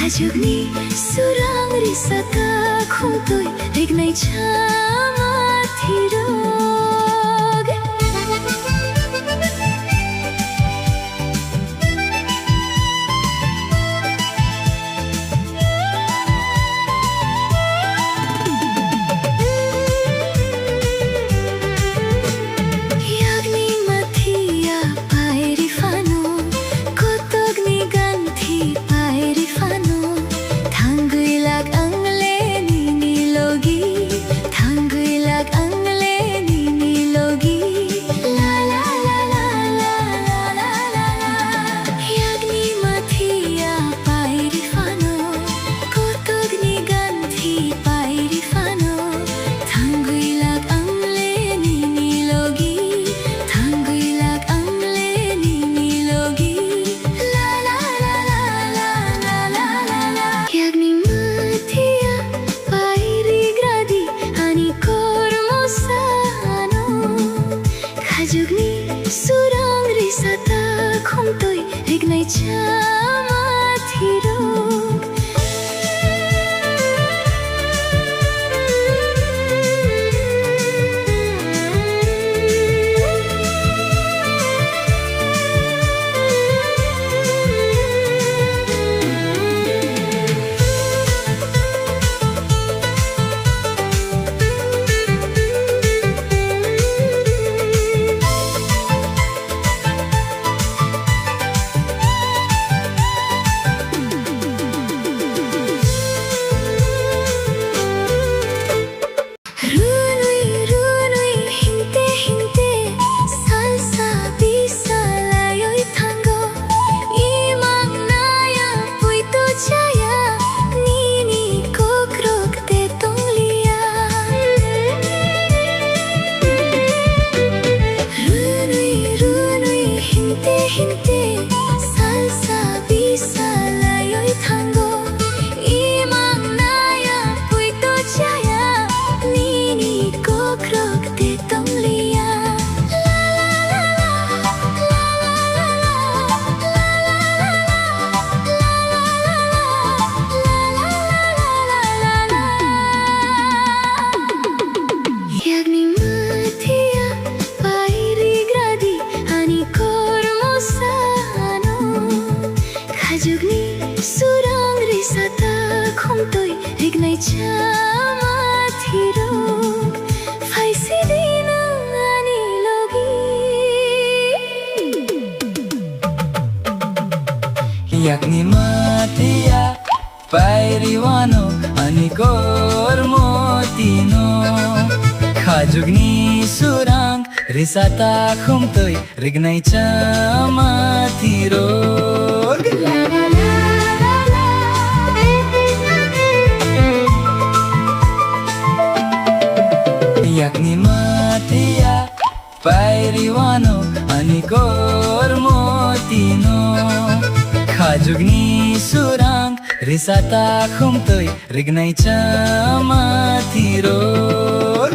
Kajugni surang risata khumtoi regnai chama thirog Yagni mathia pairi fano kotogni ganthi pairi fano thangilak angle ni logi thangilak angle ni logi la la la la la la la la Yagni mathia pairi fano kotogni ganthi pairi fano thangilak angle ni logi thangilak angle ni logi la la la la la la la la Yagni mathia pairi gradi ani kormosano Kajugni surang risata khumtoi regnai chama thirog Runui runui hinte hinte salsa bisa layoi tango imang naya puito chaya nini kokrok te tonglia Runui runui hinte hinte salsa bisa layoi tango imang naya puito chaya nini kokrok te tonglia la la la Yagni mathia pairi gradi ani kormosano Kajugni surang risata khumtoi regnai chama thirog faisidina ani logi Yagni mathia pairiwano ani kormotino Kajugni surang risata khumtoi regnai chama thirog Yagni mathia pairiwano ani kormotino Kajugni surang risata khumtoi regnai chama thirog